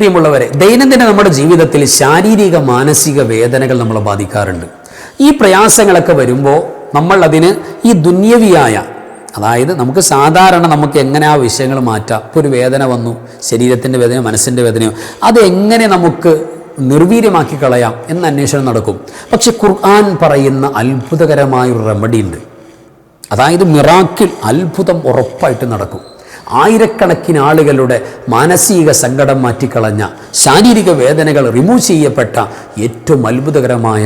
പ്രിയമുള്ളവരെ, ദൈനംദിന നമ്മുടെ ജീവിതത്തിൽ ശാരീരിക മാനസിക വേദനകൾ നമ്മളെ ബാധിക്കാറുണ്ട്. ഈ പ്രയാസങ്ങളൊക്കെ വരുമ്പോൾ നമ്മൾ അതിന് ഈ ദുന്യവിയായ, അതായത് നമുക്ക് സാധാരണ നമുക്ക് എങ്ങനെ ആ വിഷയങ്ങൾ മാറ്റാം. ഇപ്പോൾ ഒരു വേദന വന്നു, ശരീരത്തിൻ്റെ വേദനയോ മനസ്സിൻ്റെ വേദനയോ, അതെങ്ങനെ നമുക്ക് നിർവീര്യമാക്കി കളയാം എന്ന അന്വേഷണം നടക്കും. പക്ഷെ ഖുർആൻ പറയുന്ന അത്ഭുതകരമായൊരു റെമഡി ഉണ്ട്. അതായത് മിറാക്കിൾ, അത്ഭുതം ഉറപ്പായിട്ട് നടക്കും. ആയിരക്കണക്കിന് ആളുകളുടെ മാനസിക സങ്കടം മാറ്റിക്കളഞ്ഞ, ശാരീരിക വേദനകൾ റിമൂവ് ചെയ്യപ്പെട്ട ഏറ്റവും അത്ഭുതകരമായ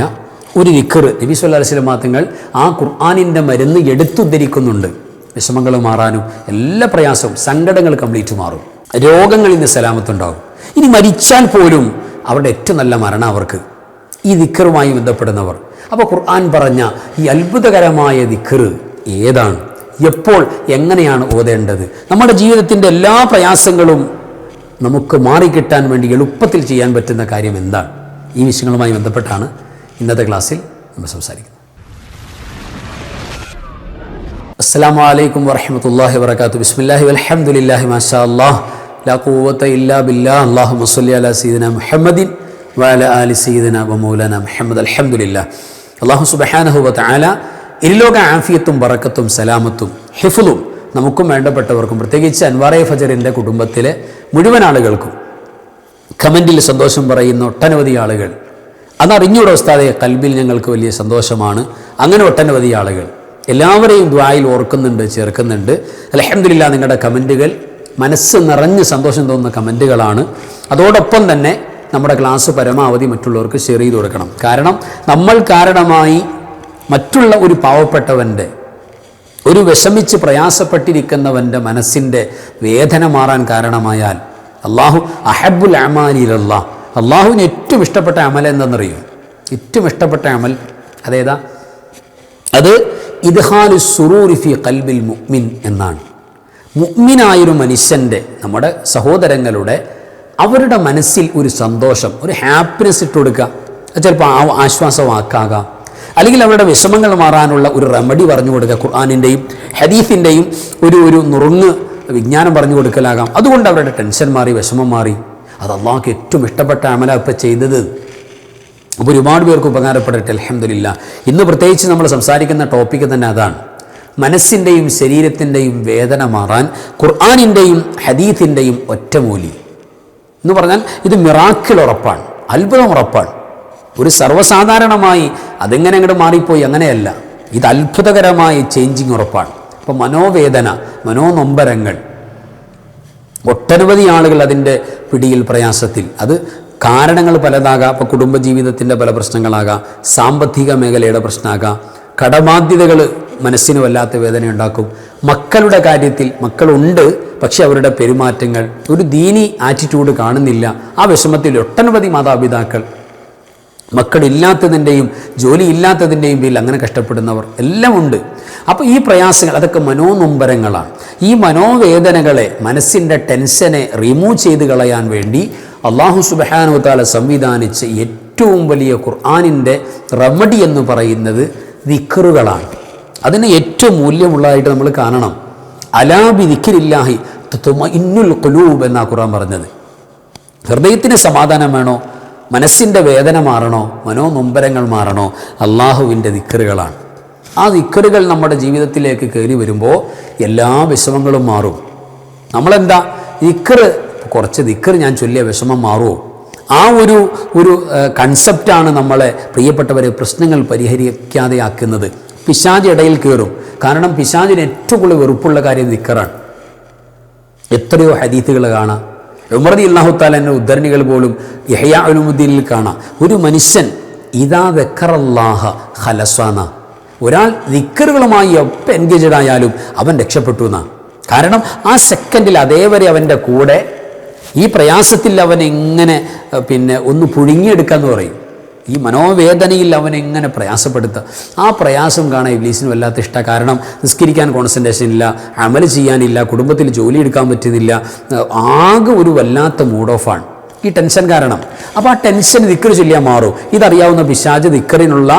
ഒരു ദിക്ർ നബി സല്ലല്ലാഹു അലൈഹി വസല്ലം തങ്ങൾ ആ ഖുർആനിൻ്റെ മരുന്ന് എടുത്തുദ്ധരിക്കുന്നുണ്ട്. വിഷമങ്ങൾ മാറാനും എല്ലാ പ്രയാസവും, സങ്കടങ്ങൾ കംപ്ലീറ്റ് മാറും, രോഗങ്ങളിൽ നിന്ന് സലാമത്തുണ്ടാകും. ഇനി മരിച്ചാൽ പോലും അവരുടെ ഏറ്റവും നല്ല മരണം അവർക്ക് ഈ ദിക്റുമായി ബന്ധപ്പെടുന്നവർ. അപ്പോൾ ഖുർആൻ പറഞ്ഞ ഈ അത്ഭുതകരമായ ദിക്ർ ഏതാണ്, എപ്പോൾ, എങ്ങനെയാണ് ഓതേണ്ടത്, നമ്മുടെ ജീവിതത്തിൻ്റെ എല്ലാ പ്രയാസങ്ങളും നമുക്ക് മാറിക്കിട്ടാൻ വേണ്ടി എളുപ്പത്തിൽ ചെയ്യാൻ പറ്റുന്ന കാര്യം എന്താണ്, ഈ വിഷയങ്ങളുമായി ബന്ധപ്പെട്ടാണ് ഇന്നത്തെ ക്ലാസ്സിൽ നമ്മൾ സംസാരിക്കുന്നത്. അസ്സലാമു അലൈക്കും വറഹ്മത്തുള്ളാഹി വബറകാതുഹു. ബിസ്മില്ലാഹി വൽഹംദുലില്ലാഹി മാഷാ അല്ലാഹ് ലാ ഖുവത ഇല്ലാ ബില്ലാഹ്. അല്ലാഹുമ്മ സ്വല്ലി അലാ സയ്യിദിനാ മുഹമ്മദിൻ വഅലാ ആലി സയ്യിദിനാ വമൗലാനാ മുഹമ്മദ്. അൽഹംദുലില്ലാഹ്. അല്ലാഹു സുബ്ഹാനഹു വ തആല ഇരുലോക ആഫിയത്തും ബറക്കത്തും സലാമത്തും ഹിഫ്ളും നമുക്കും വേണ്ടപ്പെട്ടവർക്കും, പ്രത്യേകിച്ച് അൻവാറെ ഫജറിൻ്റെ കുടുംബത്തിലെ മുഴുവൻ ആളുകൾക്കും, കമൻറ്റിൽ സന്തോഷം പറയുന്ന ഒട്ടനവധി ആളുകൾ, അതറിഞ്ഞൂടെ ഉസ്താദെ, കൽബിൽ ഞങ്ങൾക്ക് വലിയ സന്തോഷമാണ്. അങ്ങനെ ഒട്ടനവധി ആളുകൾ എല്ലാവരെയും ദുആയിൽ ഓർക്കുന്നുണ്ട്, ചേർക്കുന്നുണ്ട്. അൽഹംദുലില്ലാഹ്, നിങ്ങളുടെ കമൻറ്റുകൾ മനസ്സ് നിറഞ്ഞ് സന്തോഷം തോന്നുന്ന കമൻറ്റുകളാണ്. അതോടൊപ്പം തന്നെ നമ്മുടെ ക്ലാസ് പരമാവധി മറ്റുള്ളവർക്ക് ഷെയർ ചെയ്ത് കൊടുക്കണം. കാരണം നമ്മൾ കാരണമായി മറ്റുള്ള ഒരു പാവപ്പെട്ടവൻ്റെ, ഒരു വിഷമിച്ച് പ്രയാസപ്പെട്ടിരിക്കുന്നവൻ്റെ മനസ്സിൻ്റെ വേദന മാറാൻ കാരണമായാൽ അള്ളാഹു അഹബ്ബുൽ അമാലിലല്ലാഹ്, അള്ളാഹുവിന് ഏറ്റവും ഇഷ്ടപ്പെട്ട അമൽ എന്തെന്നറിയും? ഏറ്റവും ഇഷ്ടപ്പെട്ട അമൽ അതേതാ? അത് ഇദ്ഖാലു സുറൂരി ഫി ഖൽബിൽ മുഅ്മിൻ എന്നാണ്. മുഅ്മിനായൊരു മനുഷ്യൻ്റെ, നമ്മുടെ സഹോദരങ്ങളുടെ, അവരുടെ മനസ്സിൽ ഒരു സന്തോഷം, ഒരു ഹാപ്പിനെസ് ഇട്ട് കൊടുക്കുക. ചിലപ്പോൾ ആശ്വാസവാക്കാകാം, അല്ലെങ്കിൽ അവരുടെ വിഷമങ്ങൾ മാറാനുള്ള ഒരു റെമഡി പറഞ്ഞു കൊടുക്കുക. ഖുർആനിൻ്റെയും ഹദീസിൻ്റെയും ഒരു നുറുങ്ങ് വിജ്ഞാനം പറഞ്ഞു കൊടുക്കലാകാം. അതുകൊണ്ട് അവരുടെ ടെൻഷൻ മാറി, വിഷമം മാറി. അത് അള്ളാഹുക്ക് ഏറ്റവും ഇഷ്ടപ്പെട്ട അമല ഇപ്പം ചെയ്തത്. അപ്പോൾ ഒരുപാട് പേർക്ക് ഉപകാരപ്പെടട്ടെ. അൽഹംദുലില്ലാഹ്. ഇന്ന് പ്രത്യേകിച്ച് നമ്മൾ സംസാരിക്കുന്ന ടോപ്പിക്ക് തന്നെ അതാണ്. മനസ്സിൻ്റെയും ശരീരത്തിൻ്റെയും വേദന മാറാൻ ഖുർആനിൻ്റെയും ഹദീസിൻ്റെയും ഒറ്റമൂലി എന്ന് പറഞ്ഞാൽ ഇത് മിറാക്കിൾ ഉറപ്പാണ്, അത്ഭുതം ഉറപ്പാണ്. ഒരു സർവ്വസാധാരണമായി അതെങ്ങനെ അങ്ങോട്ട് മാറിപ്പോയി, അങ്ങനെയല്ല. ഇത് അത്ഭുതകരമായ ചേഞ്ചിങ് ഉറപ്പാണ്. അപ്പോൾ മനോവേദന, മനോനൊമ്പരങ്ങൾ, ഒട്ടനവധി ആളുകൾ അതിൻ്റെ പിടിയിൽ, പ്രയാസത്തിൽ. അത് കാരണങ്ങൾ പലതാകാം. ഇപ്പോൾ കുടുംബജീവിതത്തിൻ്റെ പല പ്രശ്നങ്ങളാകാം, സാമ്പത്തിക മേഖലയുടെ പ്രശ്നമാകാം, കടബാധ്യതകൾ മനസ്സിന് വല്ലാത്ത വേദന ഉണ്ടാക്കും. മക്കളുടെ കാര്യത്തിൽ, മക്കളുണ്ട് പക്ഷെ അവരുടെ പെരുമാറ്റങ്ങൾ, ഒരു ദീനി ആറ്റിറ്റ്യൂഡ് കാണുന്നില്ല. ആ വിഷമത്തിൽ ഒട്ടനവധി മാതാപിതാക്കൾ മക്കളില്ലാത്തതിൻ്റെയും ജോലി ഇല്ലാത്തതിൻ്റെയും പേരിൽ അങ്ങനെ കഷ്ടപ്പെടുന്നവർ എല്ലാം ഉണ്ട്. അപ്പോൾ ഈ പ്രയാസങ്ങൾ അതൊക്കെ മനോനൊമ്പരങ്ങളാണ്. ഈ മനോവേദനകളെ, മനസ്സിൻ്റെ ടെൻഷനെ റിമൂവ് ചെയ്ത് കളയാൻ വേണ്ടി അല്ലാഹു സുബ്ഹാനഹു വ തആല സംവിധാനിച്ച ഏറ്റവും വലിയ ഖുർആനിൻ്റെ റെമഡി എന്ന് പറയുന്നത് ദിക്റുകളാണ്. അതിന് ഏറ്റവും മൂല്യമുള്ളതായിട്ട് നമ്മൾ കാണണം. അലാ ബി ദിക്രില്ലാഹി തത്മഇന്നുൽ ഖുലൂബ് എന്നാണ് ഖുർആൻ പറഞ്ഞത്. ഹൃദയത്തിന് സമാധാനം വേണോ, മനസ്സിൻ്റെ വേദന മാറണോ, മനോനൊമ്പരങ്ങൾ മാറണോ, അള്ളാഹുവിൻ്റെ ദിക്റുകളാണ്. ആ ദിക്റുകൾ നമ്മുടെ ജീവിതത്തിലേക്ക് കയറി വരുമ്പോൾ എല്ലാ വിഷമങ്ങളും മാറും. നമ്മളെന്താ ദിക്റ്, കുറച്ച് ദിക്റ് ഞാൻ ചൊല്ലിയ വിഷമം മാറുമോ? ആ ഒരു കൺസെപ്റ്റാണ് നമ്മളെ, പ്രിയപ്പെട്ടവരെ, പ്രശ്നങ്ങൾ പരിഹരിക്കാതെ ആക്കുന്നത്. പിശാച് ഇടയിൽ കയറും. കാരണം പിശാചിന് ഏറ്റവും കൂടുതൽ വെറുപ്പുള്ള കാര്യം ദിക്റാണ്. എത്രയോ ഹദീസുകൾ കാണാം. ഉമർ റളിയല്ലാഹു തആല എന്ന ഉദ്ധരണികൾ പോലും യഹ്യാ ഉലൂമുദ്ദീനിൽ കാണാം. ഒരു മനുഷ്യൻ ഇദാ ദക്കറല്ലാഹ ഖലസാന, ഒരാൾ ദിക്റുകളുമായി ഒപ്പം എൻഗേജഡ് ആയാലും അവൻ രക്ഷപ്പെട്ടു എന്നാണ്. കാരണം ആ സെക്കൻഡിൽ അതേവരെ അവൻ്റെ കൂടെ ഈ പ്രയാസത്തിൽ അവൻ എങ്ങനെ ഒന്ന് പുഴുങ്ങിയെടുക്കാന്ന് പറയും. ഈ മനോവേദനയിൽ അവനെങ്ങനെ പ്രയാസപ്പെടുത്തുക, ആ പ്രയാസം കാണാൻ ഇബ്ലീസിന് വല്ലാത്ത ഇഷ്ടമാണ്. കാരണം നിസ്കരിക്കാൻ കോൺസെൻട്രേഷൻ ഇല്ല, അമൽ ചെയ്യാനില്ല, കുടുംബത്തിൽ ജോലി എടുക്കാൻ പറ്റുന്നില്ല, ആകെ ഒരു വല്ലാത്ത മൂഡ് ഓഫാണ് ഈ ടെൻഷൻ കാരണം. അപ്പോൾ ആ ടെൻഷൻ ദിക്ർ ചൊല്ലിയാൽ മാറും. ഇതറിയാവുന്ന പിശാച് ദിക്റിനുള്ള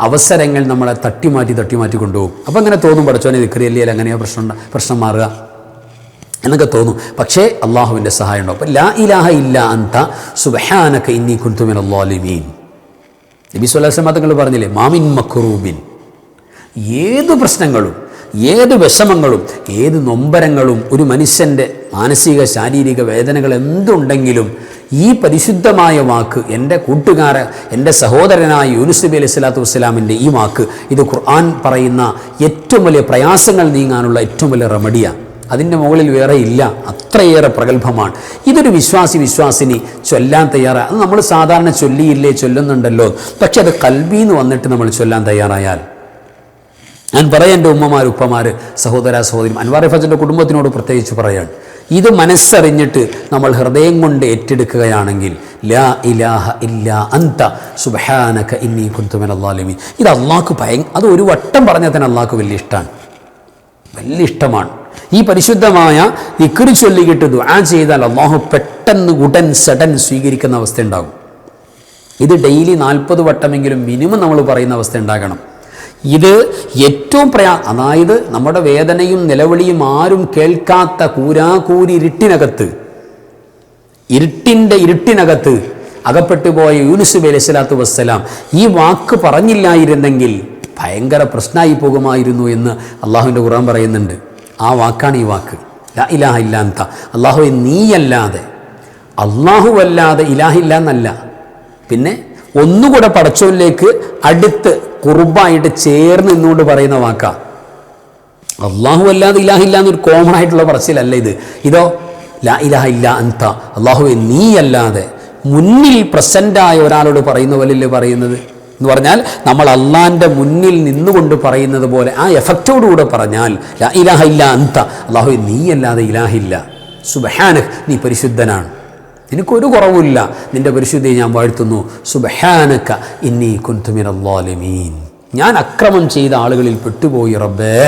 അവസരങ്ങൾ നമ്മളെ തട്ടിമാറ്റി കൊണ്ടുപോകും. അപ്പോൾ അങ്ങനെ തോന്നും, പഠിച്ചോനെ ദിക്ർ ചൊല്ലിയാൽ എങ്ങനെയാണ് പ്രശ്നം മാറുക. എന്നൊക്കെ തോന്നും. പക്ഷേ അള്ളാഹുവിൻ്റെ സഹായം ഉണ്ടാവും. അപ്പോൾ ലാ ഇലാഹ ഇല്ല അന്ത സുബ്ഹാനക ഇന്നി കുൻതു മിനൽ ളാലിമീൻ. നബി സ്വല്ലല്ലാഹു അലൈഹി വസല്ലം തങ്ങൾ പറഞ്ഞില്ലേ, മാമിൻ മക്റൂബിൻ, ഏത് പ്രശ്നങ്ങളും ഏത് വിഷമങ്ങളും ഏത് നൊമ്പരങ്ങളും ഒരു മനുഷ്യൻ്റെ മാനസിക ശാരീരിക വേദനകൾ എന്തുണ്ടെങ്കിലും ഈ പരിശുദ്ധമായ വാക്ക്, എൻ്റെ എൻ്റെ സഹോദരനായ യൂനുസ് നബി അലൈഹി സ്വലാത്തു വസ്സലാമിൻ്റെ ഈ വാക്ക്, ഇത് ഖുർആൻ പറയുന്ന ഏറ്റവും വലിയ പ്രയാസങ്ങൾ നീങ്ങാനുള്ള ഏറ്റവും വലിയ റെമഡിയാണ്. അതിൻ്റെ മുകളിൽ വേറെ ഇല്ല. അത്രയേറെ പ്രഗത്ഭമാണ്. ഇതൊരു വിശ്വാസിനി ചൊല്ലാൻ തയ്യാറാണ്. അത് നമ്മൾ സാധാരണ ചൊല്ലിയില്ലേ, ചൊല്ലുന്നുണ്ടല്ലോ. പക്ഷെ അത് ഖൽബീന്ന് വന്നിട്ട് നമ്മൾ ചൊല്ലാൻ തയ്യാറായാൽ, ഞാൻ പറയാം, എൻ്റെ ഉമ്മമാർ, ഉപ്പമാർ, സഹോദര സഹോദരി, അൻവാർ ഫജലിൻ്റെ കുടുംബത്തിനോട് പ്രത്യേകിച്ച് പറയാണ്, ഇത് മനസ്സറിഞ്ഞിട്ട് നമ്മൾ ഹൃദയം കൊണ്ട് ഏറ്റെടുക്കുകയാണെങ്കിൽ ലാ ഇലാഹ ഇല്ലാ അന്ത സുബ്ഹാനക ഇന്നി കുൻതു മിനൽ ളാലിമീൻ, ഇത് അള്ളാഹ്ക്ക് അത് ഒരു വട്ടം പറഞ്ഞാൽ തന്നെ അള്ളാഹ്ക്ക് വലിയ ഇഷ്ടമാണ്, വലിയ ഇഷ്ടമാണ്. ഈ പരിശുദ്ധമായ ദിക്ർ ചൊല്ലിക്കിട്ട് ദുആ ചെയ്താൽ അള്ളാഹു പെട്ടെന്ന് ഉടൻ സഡൻ സ്വീകരിക്കുന്ന അവസ്ഥ ഉണ്ടാകും. ഇത് ഡെയിലി 40 വട്ടമെങ്കിലും മിനിമം നമ്മൾ പറയുന്ന അവസ്ഥ ഉണ്ടാകണം. ഇത് ഏറ്റവും അതായത് നമ്മുടെ വേദനയും നിലവിളിയും ആരും കേൾക്കാത്ത കൂരാകൂരി ഇരുട്ടിനകത്ത് അകപ്പെട്ടു പോയ യൂനുസ് നബി അലൈഹി സ്വലാത്തു വസ്സലാം ഈ വാക്ക് പറഞ്ഞില്ലായിരുന്നെങ്കിൽ ഭയങ്കര പ്രശ്നമായി പോകുമായിരുന്നു എന്ന് അള്ളാഹുവിൻ്റെ ഖുർആൻ പറയുന്നുണ്ട്. ആ വാക്കാണ് ഈ വാക്ക്, ലാ ഇലാഹ ഇല്ലാ അന്ത. അള്ളാഹുവേ നീയല്ലാതെ, അള്ളാഹുവല്ലാതെ ഇലാഹില്ല എന്നല്ല, പിന്നെ ഒന്നുകൂടെ പടച്ചോനിലേക്ക് അടുത്ത് കുർബായിട്ട് ചേർന്ന് നിന്നുകൊണ്ട് പറയുന്ന വാക്കാ. അള്ളാഹു അല്ലാതെ ഇലാഹില്ല എന്നൊരു കോമൺ ആയിട്ടുള്ള പറച്ചിലല്ല ഇത്. ഇതോ ലാ ഇലാഹ ഇല്ലാ അന്ത, അള്ളാഹുവേ നീയല്ലാതെ. മുന്നിൽ പ്രസൻ്റായ ഒരാളോട് പറയുന്ന പോലെയല്ലേ പറയുന്നത് എന്ന് പറഞ്ഞാൽ, നമ്മൾ അള്ളാഹിൻ്റെ മുന്നിൽ നിന്നുകൊണ്ട് പറയുന്നത് പോലെ ആ എഫക്റ്റോടുകൂടെ പറഞ്ഞാൽ ലാ ഇലാഹ ഇല്ലാ അന്ത, അള്ളാഹുവേ നീയല്ലാതെ ഇലാഹില്ല, സുബ്ഹാനക നീ പരിശുദ്ധനാണ്, നിനക്കൊരു കുറവുമില്ല, നിന്റെ പരിശുദ്ധിയെ ഞാൻ വാഴ്ത്തുന്നു. സുബ്ഹാനക ഇന്നി കുൻതു മിനൽ ളാലിമീൻ, ഞാൻ അക്രമം ചെയ്ത ആളുകളിൽ പെട്ടുപോയി റബ്ബേ,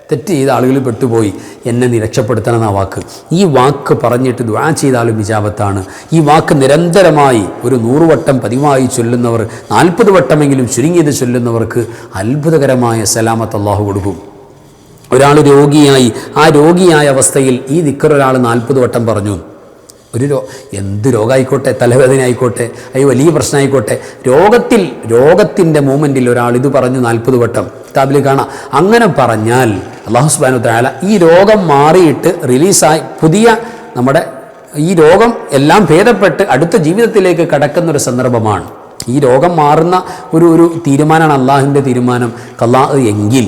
തെറ്റ് ചെയ്ത ആളുകളിൽ പെട്ടുപോയി, എന്നെ നീ രക്ഷപ്പെടുത്തണം. ആ വാക്ക്, ഈ വാക്ക് പറഞ്ഞിട്ട് ദുആ ചെയ്താലും ഇജാബത്താണ്. ഈ വാക്ക് നിരന്തരമായി ഒരു 100 വട്ടം പതിവായി ചൊല്ലുന്നവർ, 40 വട്ടമെങ്കിലും ചുരുങ്ങിയത് ചൊല്ലുന്നവർക്ക് അത്ഭുതകരമായ സലാമത്ത് അല്ലാഹു കൊടുക്കും. ഒരാൾ രോഗിയായി, ആ രോഗിയായ അവസ്ഥയിൽ ഈ ദിക്ർ ഒരാൾ 40 വട്ടം പറഞ്ഞു, എന്ത് രോഗമായിക്കോട്ടെ, തലവേദന ആയിക്കോട്ടെ, വലിയ പ്രശ്നമായിക്കോട്ടെ, രോഗത്തിൻ്റെ മൂമെൻറ്റിൽ ഒരാൾ ഇത് പറഞ്ഞു 40 വട്ടം, കിതാബിൽ കാണാം. അങ്ങനെ പറഞ്ഞാൽ അല്ലാഹു സുബ്ഹാനഹു വ തആല ഈ രോഗം മാറിയിട്ട് റിലീസായി നമ്മുടെ ഈ രോഗം എല്ലാം ഭേദപ്പെട്ട് അടുത്ത ജീവിതത്തിലേക്ക് കടക്കുന്നൊരു സന്ദർഭമാണ്. ഈ രോഗം മാറുന്ന ഒരു തീരുമാനമാണ് അള്ളാഹുവിൻ്റെ തീരുമാനം ഖലാ എങ്കിൽ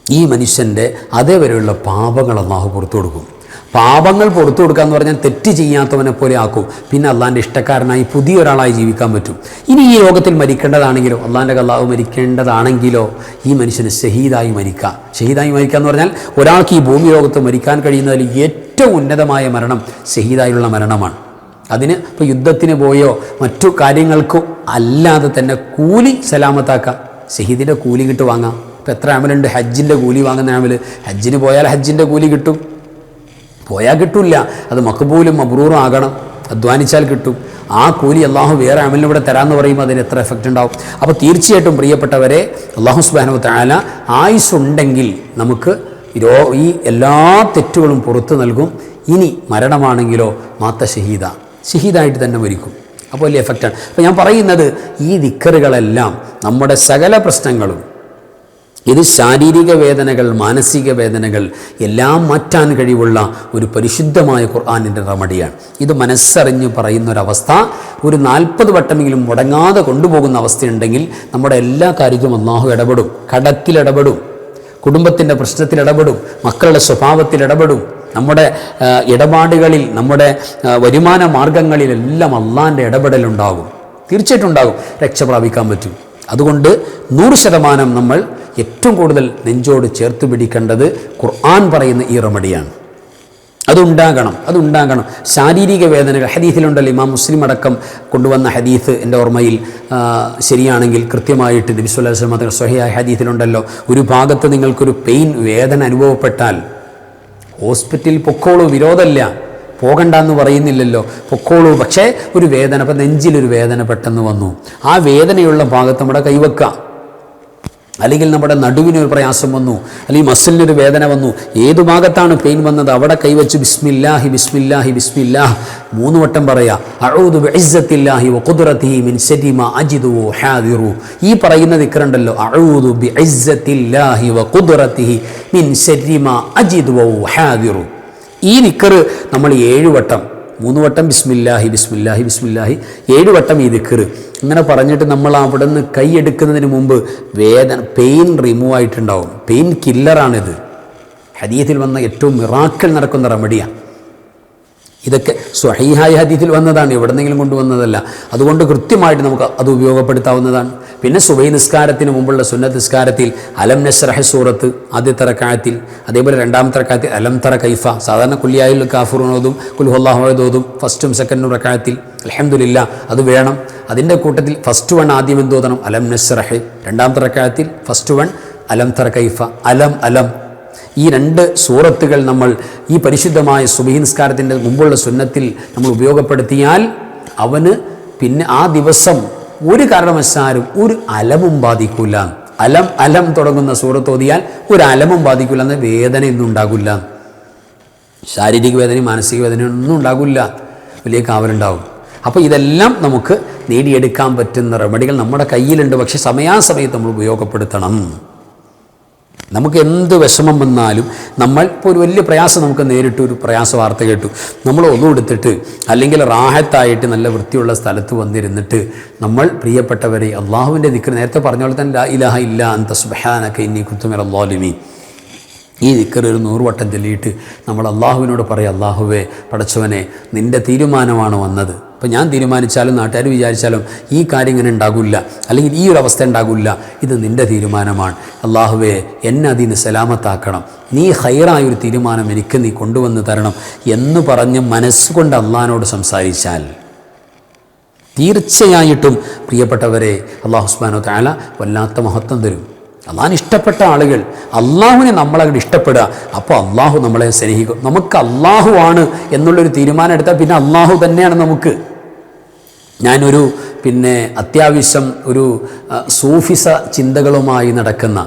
ഈ മനുഷ്യൻ്റെ അതേവരെയുള്ള പാപങ്ങൾ അള്ളാഹു പുറത്തു കൊടുക്കും. പാപങ്ങൾ പുറത്തു കൊടുക്കുക എന്ന് പറഞ്ഞാൽ തെറ്റ് ചെയ്യാത്തവനെ പോലെ ആക്കും. പിന്നെ അള്ളാഹിൻ്റെ ഇഷ്ടക്കാരനായി പുതിയൊരാളായി ജീവിക്കാൻ പറ്റും. ഇനി ഈ ലോകത്തിൽ മരിക്കേണ്ടതാണെങ്കിലോ, അള്ളാഹിൻ്റെ ഖലാവ് മരിക്കേണ്ടതാണെങ്കിലോ ഈ മനുഷ്യന് ഷഹീദായി മരിക്കാം. ഷഹീദായി മരിക്കുക എന്ന് പറഞ്ഞാൽ ഒരാൾക്ക് ഈ ഭൂമി ലോകത്ത് മരിക്കാൻ കഴിയുന്നതിൽ ഏറ്റവും ഉന്നതമായ മരണം ഷഹീദായുള്ള മരണമാണ്. അതിന് ഇപ്പോൾ യുദ്ധത്തിന് പോയോ മറ്റു കാര്യങ്ങൾക്കോ അല്ലാതെ തന്നെ കൂലി സലാമത്താക്കാം. ഷഹീദിൻ്റെ കൂലി കിട്ടു വാങ്ങാം. ഇപ്പോൾ എത്ര അമലുണ്ട് ഹജ്ജിൻ്റെ കൂലി വാങ്ങുന്ന അമൽ. ഹജ്ജിന് പോയാൽ ഹജ്ജിൻ്റെ കൂലി കിട്ടും, പോയാൽ കിട്ടില്ല. അത് മഖ്ബൂലും മബ്റൂറും ആകണം, അധ്വാനിച്ചാൽ കിട്ടും. ആ കൂലി അള്ളാഹു വേറെ അമലിലൂടെ തരാമെന്ന് പറയുമ്പോൾ അതിന് എത്ര എഫക്റ്റ് ഉണ്ടാവും. അപ്പോൾ തീർച്ചയായിട്ടും പ്രിയപ്പെട്ടവരെ, അള്ളാഹു സുബ്ഹാനഹു വ തആല ആയുസ്സുണ്ടെങ്കിൽ നമുക്ക് ഈ എല്ലാ തെറ്റുകളും പുറത്തു നൽകും. ഇനി മരണമാണെങ്കിലോ മാത്ത ഷഹീദായിട്ട് തന്നെ മരിക്കും. അപ്പോൾ വലിയ എഫക്റ്റാണ്. അപ്പോൾ ഞാൻ പറയുന്നത്, ഈ ദിക്റുകളെല്ലാം നമ്മുടെ സകല പ്രശ്നങ്ങളും, ഇത് ശാരീരിക വേദനകൾ, മാനസിക വേദനകൾ എല്ലാം മാറ്റാൻ കഴിവുള്ള ഒരു പരിശുദ്ധമായ ഖുർആനിൻ്റെ റെമഡിയാണ്. ഇത് മനസ്സറിഞ്ഞ് പറയുന്നൊരവസ്ഥ, ഒരു 40 വട്ടമെങ്കിലും മുടങ്ങാതെ കൊണ്ടുപോകുന്ന അവസ്ഥയുണ്ടെങ്കിൽ നമ്മുടെ എല്ലാ കാര്യത്തിലും അല്ലാഹു ഇടപെടും. കടത്തിലിടപെടും, കുടുംബത്തിൻ്റെ പ്രശ്നത്തിലിടപെടും, മക്കളുടെ സ്വഭാവത്തിലിടപെടും, നമ്മുടെ ഇടപാടുകളിൽ, നമ്മുടെ വരുമാന മാർഗങ്ങളിലെല്ലാം അള്ളാഹിൻ്റെ ഇടപെടലുണ്ടാകും. തീർച്ചയായിട്ടും ഉണ്ടാകും, രക്ഷ പ്രാപിക്കാൻ പറ്റും. അതുകൊണ്ട് 100% നമ്മൾ ഏറ്റവും കൂടുതൽ നെഞ്ചോട് ചേർത്ത് പിടിക്കേണ്ടത് ഖുർആൻ പറയുന്ന ഈ റെമഡിയാണ്. അതുണ്ടാകണം. ശാരീരിക വേദനകൾ ഹദീസിലുണ്ടല്ലോ, ഇമാം മുസ്ലിം അടക്കം കൊണ്ടുവന്ന ഹദീസ് എൻ്റെ ഓർമ്മയിൽ ശരിയാണെങ്കിൽ കൃത്യമായിട്ട് നബി സ്വല്ലല്ലാഹു അലൈഹി വസല്ലം സ്വഹീഹായ ഹദീസിലുണ്ടല്ലോ, ഒരു ഭാഗത്ത് നിങ്ങൾക്കൊരു വേദന അനുഭവപ്പെട്ടാൽ ഹോസ്പിറ്റലിൽ പൊക്കോളൂ, വിരോധമില്ല, പോകണ്ടെന്ന് പറയുന്നില്ലല്ലോ, പൊക്കോളൂ. പക്ഷേ ഒരു വേദന, ഇപ്പം നെഞ്ചിലൊരു വേദന പെട്ടെന്ന് വന്നു, ആ വേദനയുള്ള ഭാഗത്ത് നമ്മുടെ കൈവെക്കാം. അല്ലെങ്കിൽ നമ്മുടെ നടുവിനൊരു പ്രയാസം വന്നു, അല്ലെങ്കിൽ മസിലിനൊരു വേദന വന്നു, ഏതു ഭാഗത്താണ് പെയിൻ വന്നത് അവിടെ കൈവച്ച് ബിസ്മില്ലാഹി ബിസ്മില്ലാഹി ബിസ്മില്ലാഹ് 3 വട്ടം പറയാ. അഊദു ബിഇസ്സത്തില്ലാഹി വഖുദ്റതിഹി മിൻ ശർരി മാ അജിദു വഹാദിറു. ഈ പറയുന്ന ദിക്റുണ്ടല്ലോ, അഊദു ബിഇസ്സത്തില്ലാഹി വഖുദ്റതിഹി മിൻ ശർരി മാ അജിദു വഹാദിറു. ഈ ദിക്ർ നമ്മൾ 7 വട്ടം, 3 വട്ടം ബിസ്മില്ലാഹി ബിസ്മില്ലാഹി ബിസ്മില്ലാഹി, 7 വട്ടം ഈ ദിക്ർ ഇങ്ങനെ പറഞ്ഞിട്ട് നമ്മൾ അവിടെ നിന്ന് കൈയെടുക്കുന്നതിന് മുമ്പ് പെയിൻ റിമൂവ് ആയിട്ടുണ്ടാവും. പെയിൻ കില്ലറാണിത്. ഹദീസിൽ വന്ന ഏറ്റവും മിറാക്കിൾ നടക്കുന്ന റെമഡിയാണ്. ഇതൊക്കെ സ്വഹീഹായ ഹദീസിൽ വന്നതാണ്, എവിടെന്നെങ്കിലും കൊണ്ടുവന്നതല്ല. അതുകൊണ്ട് കൃത്യമായിട്ട് നമുക്ക് അത് ഉപയോഗപ്പെടുത്താവുന്നതാണ്. പിന്നെ സുബഹി നിസ്കാരത്തിന് മുമ്പുള്ള സുന്നത്ത് നിസ്കാരത്തിൽ അലം നശ്റഹ് സൂറത്ത് ആദ്യത്തെ റക്അത്തിൽ, അതേപോലെ രണ്ടാമത്തെ റക്അത്തിൽ അലം തറ കൈഫ, സാധാരണ കുല്യായിൽ കാഫിറൂൻ ഓതും കുൽ ഹുവല്ലാഹു അഹദ് ഓതും ഫസ്റ്റും സെക്കൻഡും റക്അത്തിൽ അൽഹംദുലില്ലാ അത് വേണം. അതിൻ്റെ കൂട്ടത്തിൽ ഫസ്റ്റ് വൺ ആദ്യം എന്തോതണം, അലം നശ്റഹ്. രണ്ടാമത്തെ റക്അത്തിൽ ഫസ്റ്റ് വൺ അലം തറ കൈഫ, അലം അലം. ഈ 2 സൂറത്തുകൾ നമ്മൾ ഈ പരിശുദ്ധമായ സുബഹി നിസ്കാരത്തിൻ്റെ മുമ്പുള്ള സുന്നത്തിൽ നമ്മൾ ഉപയോഗപ്പെടുത്തിയാൽ അവന് പിന്നെ ആ ദിവസം ഒരു കാരണവശാലും ഒരു അലമും ബാധിക്കില്ല. അലം അലം തുടങ്ങുന്ന സൂറത്ത് ഓതിയാൽ ഒരു അലമും ബാധിക്കില്ല, എന്ന വേദനയൊന്നും ഉണ്ടാകില്ല. ശാരീരിക വേദനയും മാനസിക വേദനയൊന്നും ഉണ്ടാകില്ല, വലിയ കാവലുണ്ടാവും. അപ്പോൾ ഇതെല്ലാം നമുക്ക് നേടിയെടുക്കാൻ പറ്റുന്ന റെമഡികൾ നമ്മുടെ കയ്യിലുണ്ട്. പക്ഷേ സമയാസമയത്ത് നമ്മൾ ഉപയോഗപ്പെടുത്തണം. നമുക്ക് എന്ത് വിഷമം വന്നാലും നമ്മൾ ഇപ്പോൾ ഒരു വലിയ പ്രയാസം നമുക്ക് നേരിട്ട് ഒരു പ്രയാസ വാർത്ത കേട്ടു, നമ്മൾ ഒന്നും എടുത്തിട്ട് അല്ലെങ്കിൽ റാഹത്തായിട്ട് നല്ല വൃത്തിയുള്ള സ്ഥലത്ത് വന്നിരുന്നിട്ട് നമ്മൾ പ്രിയപ്പെട്ടവരെ അള്ളാഹുവിൻ്റെ ദിക്ർ നേരത്തെ പറഞ്ഞ പോലെ തന്നെ ലാ ഇലാഹ ഇല്ലാ അൻത സുബ്ഹാനക ഇന്നി കുന്തു മിനൽ ളാലിമീൻ, ഈ ദിക്ർ ഒരു 100 വട്ടം ചൊല്ലിയിട്ട് നമ്മൾ അള്ളാഹുവിനോട് പറയാം, അള്ളാഹുവേ പടച്ചവനെ നിൻ്റെ തീരുമാനമാണ് വന്നത്. അപ്പോൾ ഞാൻ തീരുമാനിച്ചാലും നാട്ടുകാർ വിചാരിച്ചാലും ഈ കാര്യം ഇങ്ങനെ ഉണ്ടാകില്ല, അല്ലെങ്കിൽ ഈ ഒരു അവസ്ഥ ഉണ്ടാകില്ല, ഇത് നിൻ്റെ തീരുമാനമാണ്. അള്ളാഹുവേ എന്നെ അതിന് സലാമത്താക്കണം, നീ ഹൈറായൊരു തീരുമാനം എനിക്ക് നീ കൊണ്ടുവന്ന് തരണം എന്ന് പറഞ്ഞ് മനസ്സുകൊണ്ട് അള്ളാഹിനോട് സംസാരിച്ചാൽ തീർച്ചയായിട്ടും പ്രിയപ്പെട്ടവരെ അള്ളാഹു സുബ്ഹാനഹു വ തആല വല്ലാത്ത മഹത്വം തരും. അള്ളാഹിന് ഇഷ്ടപ്പെട്ട ആളുകൾ, അള്ളാഹുവിനെ നമ്മളങ്ങനെ ഇഷ്ടപ്പെടുക, അപ്പോൾ അള്ളാഹു നമ്മളെ സ്നേഹിക്കും. നമുക്ക് അള്ളാഹു ആണ് എന്നുള്ളൊരു തീരുമാനം എടുത്താൽ പിന്നെ അള്ളാഹു തന്നെയാണ് നമുക്ക്. ഞാനൊരു അത്യാവശ്യം ഒരു സൂഫിസ ചിന്തകളുമായി നടക്കുന്ന,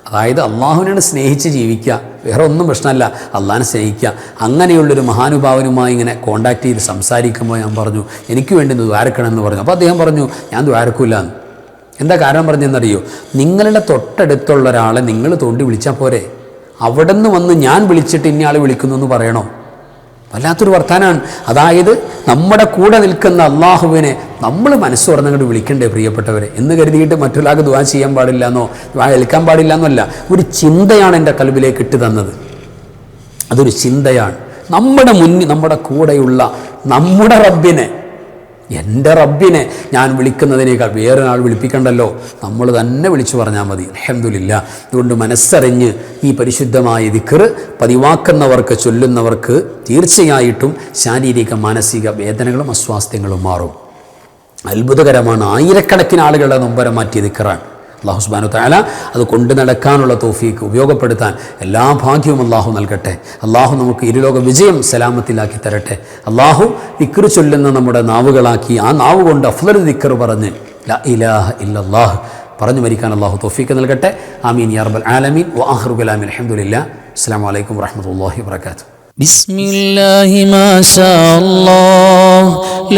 അതായത് അള്ളാഹുവിനെ സ്നേഹിച്ച് ജീവിക്കുക, വേറെ ഒന്നും പ്രശ്നമല്ല, അള്ളാഹിനെ സ്നേഹിക്കുക, അങ്ങനെയുള്ളൊരു മഹാനുഭാവനുമായി ഇങ്ങനെ കോണ്ടാക്ട് ചെയ്ത് സംസാരിക്കുമ്പോൾ ഞാൻ പറഞ്ഞു എനിക്ക് വേണ്ടി ഒന്ന് ദ്വാരക്കണമെന്ന് പറഞ്ഞു. അപ്പോൾ അദ്ദേഹം പറഞ്ഞു ഞാൻ ദ്വാരക്കൂല. എന്താ കാരണം പറഞ്ഞെന്നറിയോ? നിങ്ങളുടെ തൊട്ടടുത്തുള്ള ഒരാളെ നിങ്ങൾ തോണ്ടി വിളിച്ചാൽ പോരെ, അവിടെ നിന്ന് വന്ന് ഞാൻ വിളിച്ചിട്ട് ഇന്നയാൾ വിളിക്കുന്നു എന്ന് പറയണോ? വല്ലാത്തൊരു വർത്താനാണ്. അതായത് നമ്മുടെ കൂടെ നിൽക്കുന്ന അള്ളാഹുവിനെ നമ്മൾ മനസ്സ് തുറന്നങ്ങോട്ട് വിളിക്കണ്ടേ പ്രിയപ്പെട്ടവരെ എന്ന് കരുതിയിട്ട് മറ്റൊരാൾക്ക് ദുആ ചെയ്യാൻ പാടില്ല എന്നോ ദുആ കേൾക്കാൻ പാടില്ല എന്നല്ല, ഒരു ചിന്തയാണ് എൻ്റെ കൽബിലേക്ക് ഇട്ട് തന്നത്. അതൊരു ചിന്തയാണ്. നമ്മുടെ മുന്നിൽ നമ്മുടെ കൂടെയുള്ള നമ്മുടെ റബ്ബിനെ, എൻ്റെ റബ്ബിനെ ഞാൻ വിളിക്കുന്നതിനേക്കാൾ വേറൊരാൾ വിളിപ്പിക്കണ്ടല്ലോ, നമ്മൾ തന്നെ വിളിച്ചു പറഞ്ഞാൽ മതി. അൽഹംദുലില്ലാ. അതുകൊണ്ട് മനസ്സറിഞ്ഞ് ഈ പരിശുദ്ധമായ ദിക്ർ പതിവാക്കുന്നവർക്ക്, ചൊല്ലുന്നവർക്ക് തീർച്ചയായിട്ടും ശാരീരിക മാനസിക വേദനകളും അസ്വാസ്ഥ്യങ്ങളും മാറും. അത്ഭുതകരമാണ്. ആയിരക്കണക്കിന് ആളുകളുടെ നൊമ്പരം മാറ്റിയ ദിക്റാണ്. അല്ലാഹു സുബ്ഹാനഹു വ തആല അത് കൊണ്ടു നടക്കാനുള്ള തൗഫീക്ക് ഉപയോഗപ്പെടുത്താൻ എല്ലാ ഭാഗ്യവും അള്ളാഹു നൽകട്ടെ. അള്ളാഹു നമുക്ക് ഇരുലോക വിജയം സലാമത്തിലാക്കി തരട്ടെ. അള്ളാഹു ദിക്ർ ചൊല്ലുന്ന നമ്മുടെ നാവുകളാക്കി ആ നാവ് കൊണ്ട് അഫ്ളൽ ദിക്ർ പറഞ്ഞ് ലാ ഇലാഹ ഇല്ലല്ലാഹ് പറഞ്ഞു മരിക്കാൻ അള്ളാഹു തൗഫീക്ക് നൽകട്ടെ. ആമീൻ യാ റബ്ബൽ ആലമീൻ. വആഖിറു കലാമി അൽഹംദുലില്ലാഹ്. അസ്സലാമു അലൈക്കും വറഹ്മത്തുള്ളാഹി വബറകാതുഹു. بسم الله ما شاء الله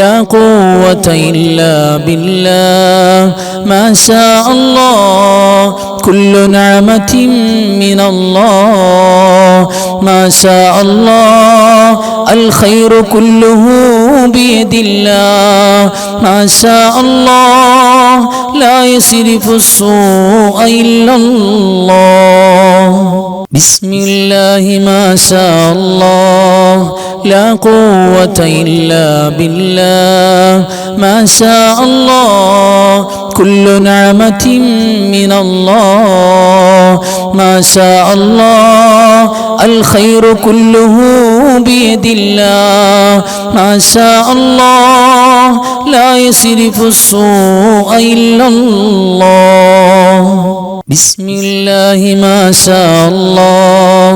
لا قوة إلا بالله ما شاء الله كل نعمة من الله ما شاء الله الخير كله بيد الله ما شاء الله لا يصرف السوء إلا الله بسم الله ما شاء الله لا قوة إلا بالله ما شاء الله كل نعمة من الله ما شاء الله الخير كله بيد الله ما شاء الله لا يصرف السوء إلا الله بسم الله ما شاء الله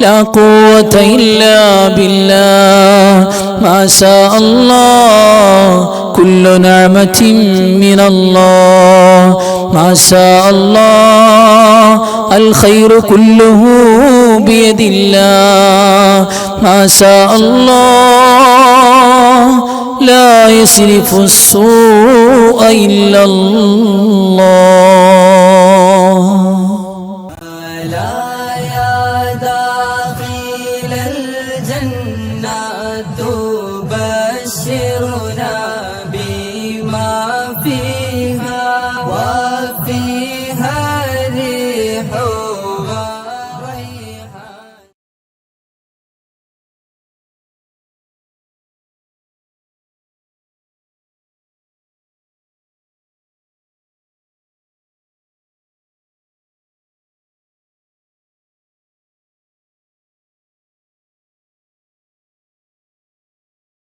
لا قوة إلا بالله ما شاء الله كل نعمة من الله ما شاء الله الخير كله بيد الله ما شاء الله لا يصرف السوء إلا الله لا يا داخل الجنة